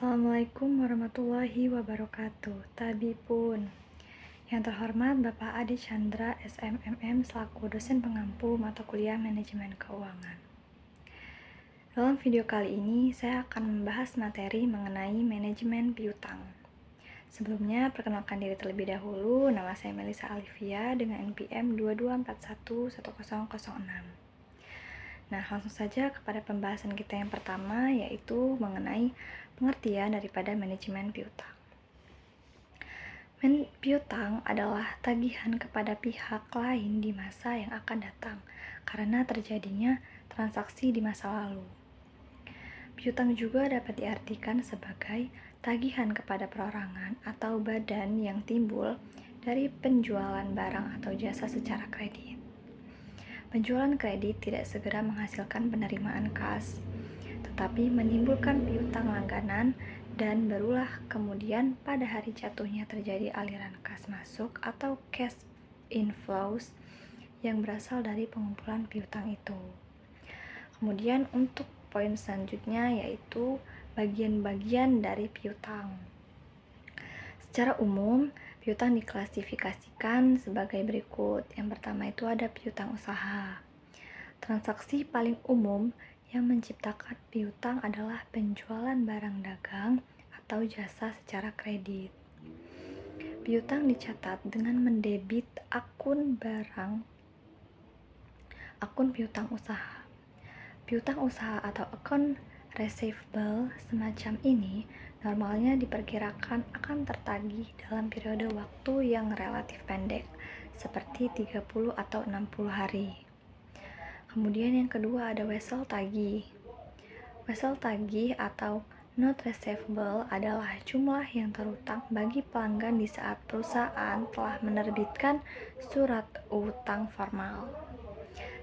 Assalamualaikum warahmatullahi wabarakatuh. Tabi pun. Yang terhormat Bapak Adi Chandra, SMMM, selaku dosen pengampu mata kuliah Manajemen Keuangan. Dalam video kali ini, saya akan membahas materi mengenai manajemen piutang. Sebelumnya, perkenalkan diri terlebih dahulu. Nama saya Melisa Alivia dengan NPM 22411006. Nah, langsung saja kepada pembahasan kita yang pertama, yaitu mengenai pengertian daripada manajemen piutang. Piutang adalah tagihan kepada pihak lain di masa yang akan datang karena terjadinya transaksi di masa lalu. Piutang juga dapat diartikan sebagai tagihan kepada perorangan atau badan yang timbul dari penjualan barang atau jasa secara kredit. Penjualan kredit tidak segera menghasilkan penerimaan kas, tetapi menimbulkan piutang langganan dan barulah kemudian pada hari jatuhnya terjadi aliran kas masuk atau cash inflows yang berasal dari pengumpulan piutang itu. Kemudian untuk poin selanjutnya yaitu bagian-bagian dari piutang. Secara umum, piutang diklasifikasikan sebagai berikut. Yang pertama itu ada piutang usaha. Transaksi paling umum yang menciptakan piutang adalah penjualan barang dagang atau jasa secara kredit. Piutang dicatat dengan mendebit akun piutang usaha. Piutang usaha atau account receivable semacam ini normalnya diperkirakan akan tertagih dalam periode waktu yang relatif pendek, seperti 30 atau 60 hari. Kemudian yang kedua ada wesel tagih. Wesel tagih atau note receivable adalah jumlah yang terutang bagi pelanggan di saat perusahaan telah menerbitkan surat utang formal.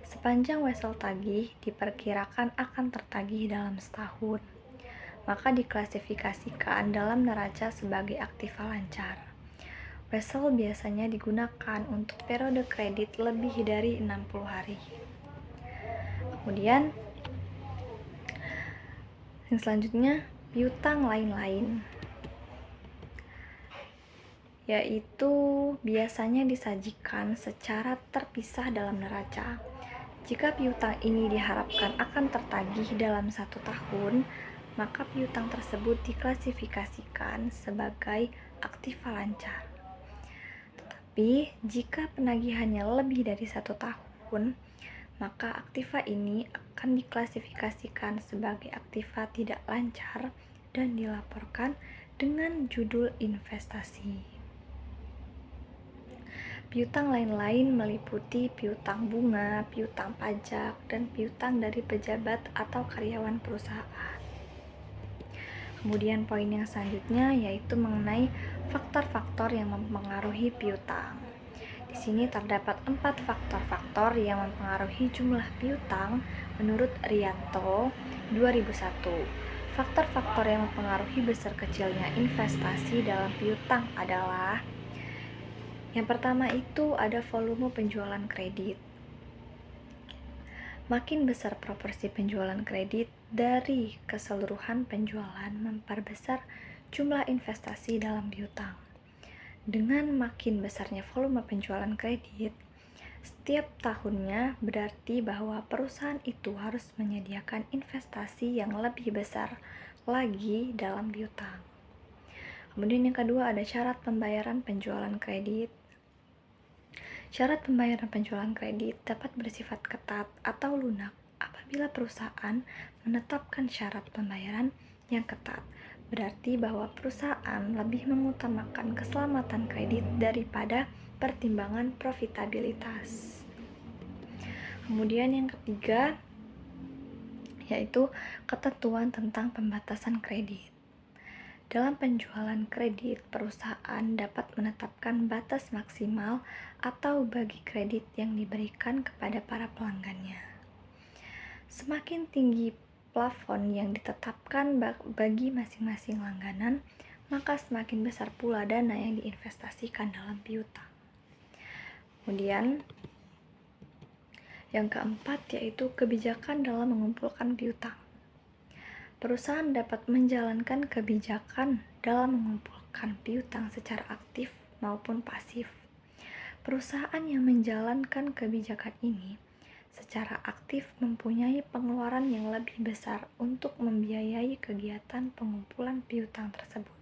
Sepanjang wesel tagih diperkirakan akan tertagih dalam setahun, maka diklasifikasikan dalam neraca sebagai aktiva lancar. Wesel biasanya digunakan untuk periode kredit lebih dari 60 hari. Kemudian yang selanjutnya piutang lain-lain, yaitu biasanya disajikan secara terpisah dalam neraca. Jika piutang ini diharapkan akan tertagih dalam 1 tahun, maka piutang tersebut diklasifikasikan sebagai aktiva lancar. Tetapi jika penagihannya lebih dari 1 tahun, maka aktiva ini akan diklasifikasikan sebagai aktiva tidak lancar dan dilaporkan dengan judul investasi. Piutang lain-lain meliputi piutang bunga, piutang pajak, dan piutang dari pejabat atau karyawan perusahaan. Kemudian poin yang selanjutnya yaitu mengenai faktor-faktor yang mempengaruhi piutang. Di sini terdapat 4 faktor-faktor yang mempengaruhi jumlah piutang menurut Rianto 2001. Faktor-faktor yang mempengaruhi besar kecilnya investasi dalam piutang adalah: yang pertama itu ada volume penjualan kredit. Makin besar proporsi penjualan kredit dari keseluruhan penjualan memperbesar jumlah investasi dalam piutang. Dengan makin besarnya volume penjualan kredit setiap tahunnya berarti bahwa perusahaan itu harus menyediakan investasi yang lebih besar lagi dalam piutang. Kemudian yang kedua ada syarat pembayaran penjualan kredit. Syarat pembayaran penjualan kredit dapat bersifat ketat atau lunak apabila perusahaan menetapkan syarat pembayaran yang ketat. Berarti bahwa perusahaan lebih mengutamakan keselamatan kredit daripada pertimbangan profitabilitas. Kemudian yang ketiga yaitu ketentuan tentang pembatasan kredit. Dalam penjualan kredit, perusahaan dapat menetapkan batas maksimal atau bagi kredit yang diberikan kepada para pelanggannya. Semakin tinggi plafon yang ditetapkan bagi masing-masing langganan, maka semakin besar pula dana yang diinvestasikan dalam piutang. Kemudian yang keempat yaitu kebijakan dalam mengumpulkan piutang. Perusahaan dapat menjalankan kebijakan dalam mengumpulkan piutang secara aktif maupun pasif. Perusahaan yang menjalankan kebijakan ini secara aktif mempunyai pengeluaran yang lebih besar untuk membiayai kegiatan pengumpulan piutang tersebut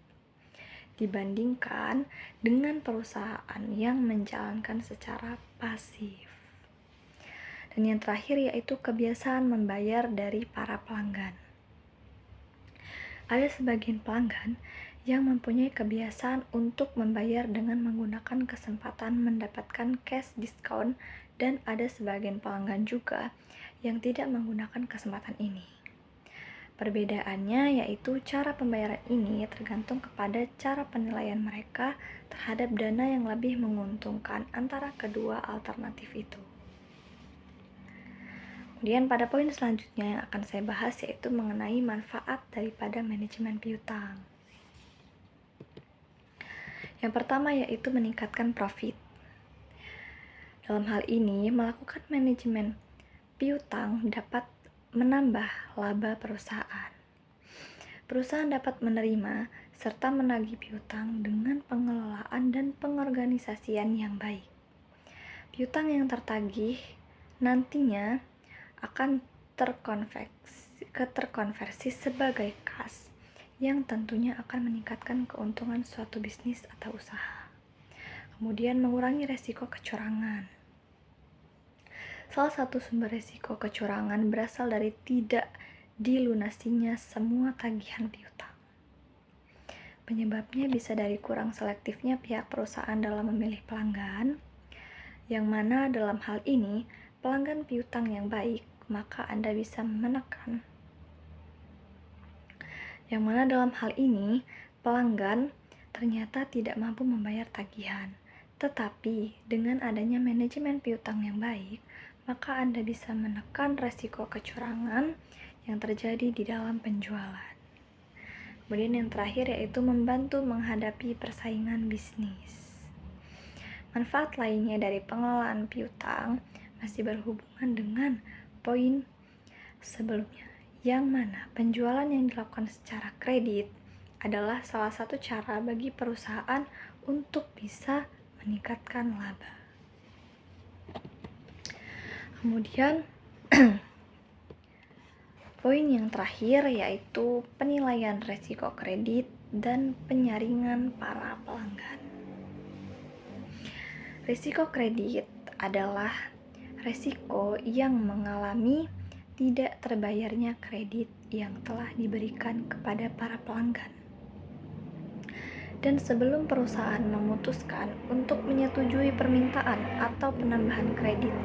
dibandingkan dengan perusahaan yang menjalankan secara pasif. Dan yang terakhir yaitu kebiasaan membayar dari para pelanggan. Ada sebagian pelanggan yang mempunyai kebiasaan untuk membayar dengan menggunakan kesempatan mendapatkan cash discount, dan ada sebagian pelanggan juga yang tidak menggunakan kesempatan ini. Perbedaannya yaitu cara pembayaran ini tergantung kepada cara penilaian mereka terhadap dana yang lebih menguntungkan antara kedua alternatif itu. Kemudian pada poin selanjutnya yang akan saya bahas yaitu mengenai manfaat daripada manajemen piutang. Yang pertama yaitu meningkatkan profit. Dalam hal ini, melakukan manajemen piutang dapat menambah laba perusahaan. Perusahaan dapat menerima serta menagih piutang dengan pengelolaan dan pengorganisasian yang baik. Piutang yang tertagih nantinya akan terkonversi sebagai kas yang tentunya akan meningkatkan keuntungan suatu bisnis atau usaha. Kemudian mengurangi resiko kecurangan. Salah satu sumber resiko kecurangan berasal dari tidak dilunasinya semua tagihan piutang. Penyebabnya bisa dari kurang selektifnya pihak perusahaan dalam memilih pelanggan, yang mana dalam hal ini pelanggan piutang yang baik, maka Anda bisa menekan. Yang mana dalam hal ini, pelanggan ternyata tidak mampu membayar tagihan. Tetapi, dengan adanya manajemen piutang yang baik, maka Anda bisa menekan resiko kecurangan yang terjadi di dalam penjualan. Kemudian yang terakhir yaitu membantu menghadapi persaingan bisnis. Manfaat lainnya dari pengelolaan piutang masih berhubungan dengan poin sebelumnya, yang mana penjualan yang dilakukan secara kredit adalah salah satu cara bagi perusahaan untuk bisa meningkatkan laba. Kemudian poin yang terakhir yaitu penilaian resiko kredit dan penyaringan para pelanggan. Risiko kredit adalah risiko yang mengalami tidak terbayarnya kredit yang telah diberikan kepada para pelanggan. Dan sebelum perusahaan memutuskan untuk menyetujui permintaan atau penambahan kredit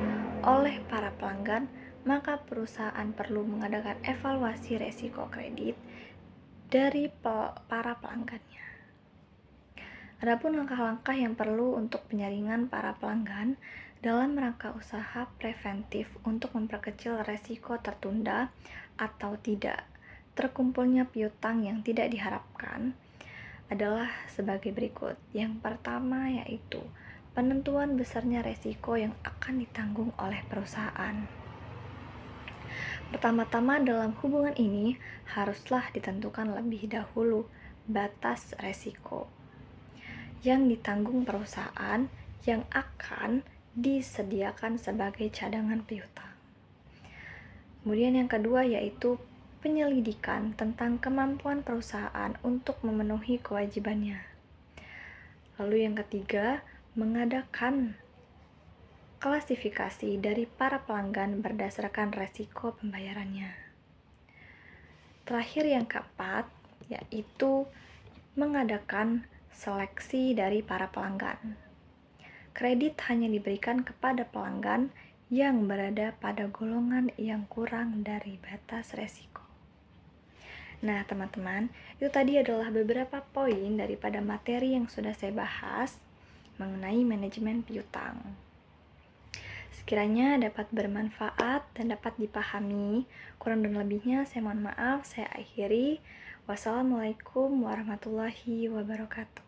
oleh para pelanggan, maka perusahaan perlu mengadakan evaluasi risiko kredit dari para pelanggannya. Adapun langkah-langkah yang perlu untuk penyaringan para pelanggan dalam rangka usaha preventif untuk memperkecil resiko tertunda atau tidak terkumpulnya piutang yang tidak diharapkan adalah sebagai berikut. Yang pertama yaitu penentuan besarnya resiko yang akan ditanggung oleh perusahaan. Pertama-tama dalam hubungan ini haruslah ditentukan lebih dahulu batas resiko yang ditanggung perusahaan yang akan disediakan sebagai cadangan piutang. Kemudian yang kedua yaitu penyelidikan tentang kemampuan perusahaan untuk memenuhi kewajibannya. Lalu yang ketiga, mengadakan klasifikasi dari para pelanggan berdasarkan resiko pembayarannya. Terakhir yang keempat yaitu mengadakan seleksi dari para pelanggan. Kredit hanya diberikan kepada pelanggan yang berada pada golongan yang kurang dari batas resiko. Nah, teman-teman, itu tadi adalah beberapa poin daripada materi yang sudah saya bahas mengenai manajemen piutang. Sekiranya dapat bermanfaat dan dapat dipahami, kurang dan lebihnya saya mohon maaf, saya akhiri. Wassalamualaikum warahmatullahi wabarakatuh.